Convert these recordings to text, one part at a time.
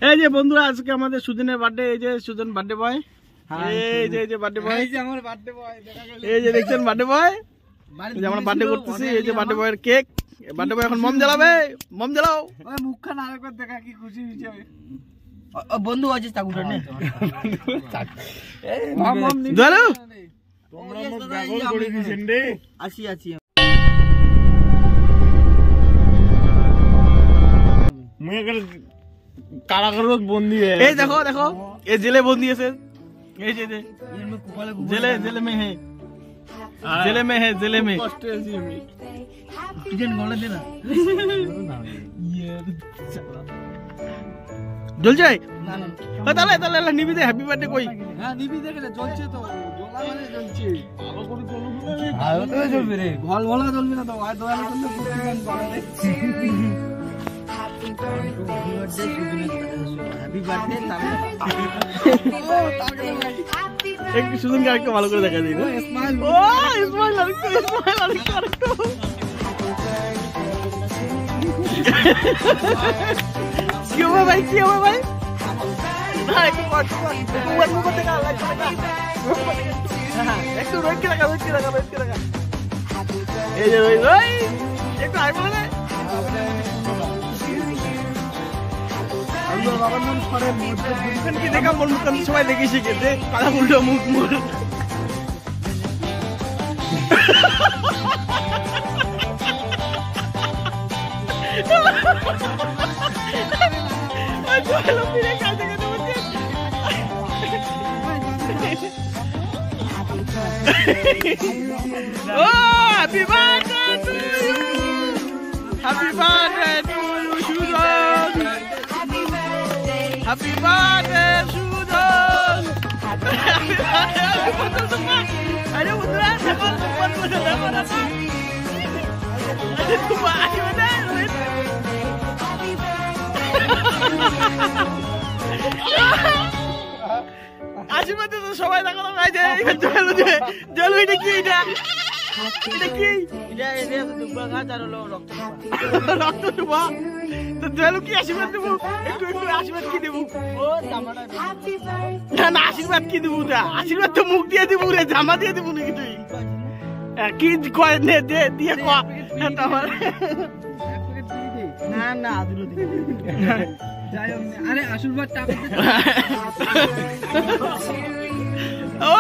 এই যে বন্ধুরা আজকে আমাদের সুজনের বার্থডে, এই যে সুজন বার্থডে বয়, এই যে বার্থডে বয়, এই যে আমার বার্থডে বয়, এই যে দেখছেন বার্থডে বয়, এই যে আমরা বার্থডে করতেছি, এই যে বার্থডে বয়ের কেক, বার্থডে বয় এখন মম জ্বালাবে, মম জ্বালাও। ওই মুখখান আরেকবার দেখা কি খুশি হিসেবে বন্ধু আছে চাকুটা নে মম নি ধরো তোমরা মুখ গাগল করে দিছেন রে। আসি কারাগারত বন্দি এই দেখো দেখো এই জেলে বন্দি আছে, এই যে জেলে জেলে মে হে, জেলে মে হে, জেলে মে কষ্টে আছি আমি। কিজন গলে দে না জ্বল যায় না তাহলে তাহলে নিবি দে, হ্যাপি বার্থডে কই। হ্যাঁ নিবি দেখলে জ্বলছে তো, জ্বলা মানে জ্বলছে ভালো করে জ্বলবে না, ভালো তো জ্বলবে রে, ভল ভলা জ্বলবে না তো, আর দয়াল করলে প্রতিদিন গলে দে। হ্যাপি বার্থডে একটু সুজনকে আরেকটু ভালো করে দেখা দিই না। স্মাইল ও স্মাইল আরেকটু, স্মাইল আরেকটু, আরেকটু কি হবে ভাই, কি হবে ভাই, না একটু একটু মুখ থেকে লাইট লাগা, একটু রইকে লাগা, রইকে লাগা, রইকে লাগা, এই যে রই রই একটু আই বলে আমার বাবার নাম সরে মুখ কি দেখা, মোর মুখ সবাই দেখি শিখে যে কালা উল্টো মুখ মোর Oh, happy birthday to you! Happy birthday to you, Sudan! Happy birthday, Sudan! Happy birthday, ayo beneran, teman cuma ayo deh, আশীর্বাদ তো সবাই দেখা ভাই, যে জল জল এটা কি, এটা এটা কি, এটা দুব্বা গাছ আর হলো রক্ত রক্ত ডুবা, তো জল কি আশীর্বাদ দেবো, একটু একটু আশীর্বাদ কি দেবো, ও জামাটা না না আশীর্বাদ কি দেবো, আশীর্বাদ তো মুখ দিয়ে দেবো রে, জামা দিয়ে দেবো নাকি তুই, কি কয় নে দে দিয়ে কয় তোমার, না না আদুলো দি যাই হোক, আরে আশীর্বাদ টাকা ও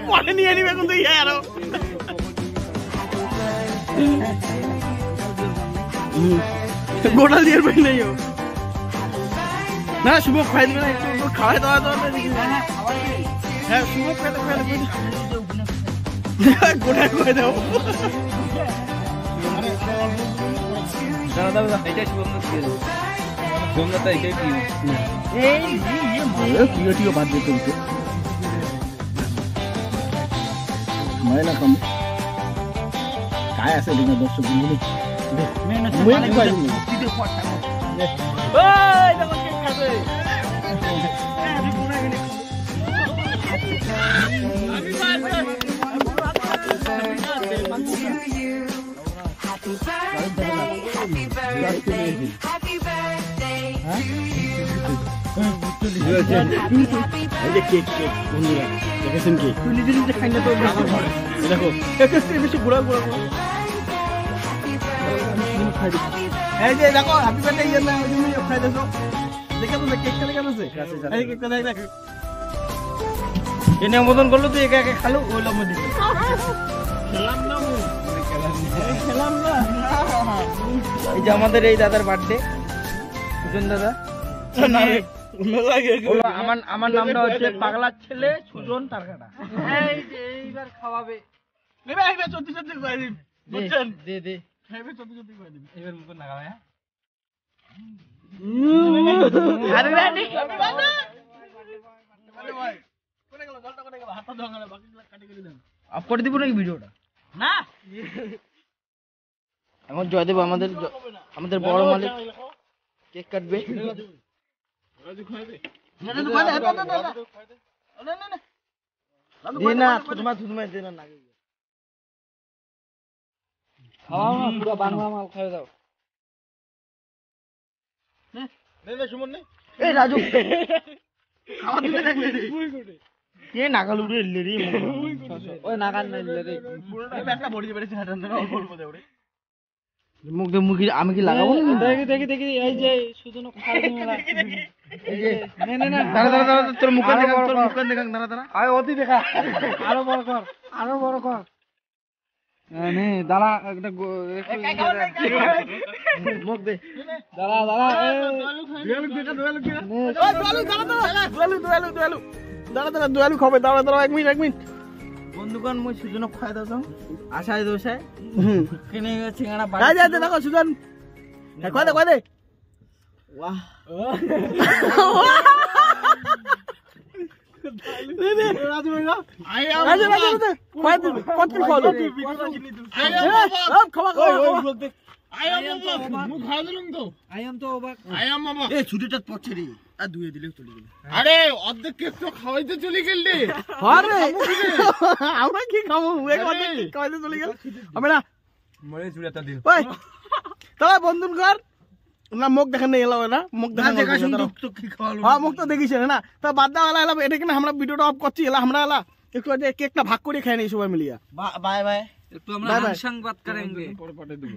পরে নিয়ে নিবে কিন্তু আরো গোটা দিয়ে পাই নাই না, শুভ খাই দিবে না, একটু খাওয়াই দাওয়া দাওয়া, হ্যাঁ শুভ খাইতে খাইতে গোটা খাওয়াই দাও, काय असेल दर्शक কেক কেক বন্ধুরা দেখেছেন কি, নিজে নিজে খাই না তো দেখো বেশি ঘোরা ঘোরা এই যে দেখো হ্যাপি বার্থডে ইয়ে না খাই দেখো, দেখে তো কেকটা দেখে আছে, এই কেকটা দেখ দেখ এনে মতন করলো তুই একা একা খালো, ওইলাম মধ্যে খেলাম না খেলাম না। এই যে আমাদের এই দাদার বার্থডে, সুজন দাদা, আমার নামটা হচ্ছে পাগলার ছেলে সুজন তারকাটা। এই যে এইবার খাওয়াবে, সত্যি সত্যি দে দে সত্যি সত্যি করে দিবি, এবার মুখ না খাওয়া, করে দিব নাকি ভিডিওটা না। এখন জয়দেব আমাদের বড় মালিক কেক কাটবে, দে না তোমার দে না। খাওয়াও না পুরো বাংলা মাল খাওয়া দাও নে সুমন নে এই রাজু খাওয়া দিতে থাকলে রে কে নাগাল উড়ে এলে রে ওই নাগান নাই রে পুরোটা একটা বডি বেড়েছে হাঁটান না অল্প অল্প দে ওরে মুখ দে মুখি আমি কি লাগাবো না দেখি এই যে শুধু না খাওয়া দিন না এই যে না দাঁড়া তোর মুখ দেখা দাঁড়া আয় অতি দেখা আরো বড় কর নে দাঁড়া একটা মুখ দে দাঁড়া দোয়ালু খাবে দাঁড়া 1 মিনিট বন্ধুগণ মই সুজন খাই দাও তো আশায় দোষায় কিনে সিঙ্গাড়া বাড়ি যা দেখো সুজন কয় দে বাহ রাজু ভাই রাজু কয় দিন কত খাওয়া দাও খাওয়া মুখ খাওয়া দিলাম তো আয়াম বাবা এ ছুটিটা পড়ছে রে আর দুয়ে দিলে চলে গেল আরে অর্ধেক কেক তো খাওয়াইতে চলে গেল রে আরে আমরা কি খাবো এক অর্ধেক খাওয়াইতে চলে গেল আমরা মরে চুড়াটা দিল ওই তবে বন্ধুন কর না মুখ দেখেন নাই এলাও না মুখ দেখা শুন তো কি খাওয়ালো হ্যাঁ মুখ তো দেখিস না তো বাদ দাও এলা এটা কিনা আমরা ভিডিওটা অফ করছি এলা আমরা এলা একটু কেকটা ভাগ করে খাই নাই সবাই মিলিয়া বাই একটু আমরা সংবাদ করেंगे পরে পাঠিয়ে দেব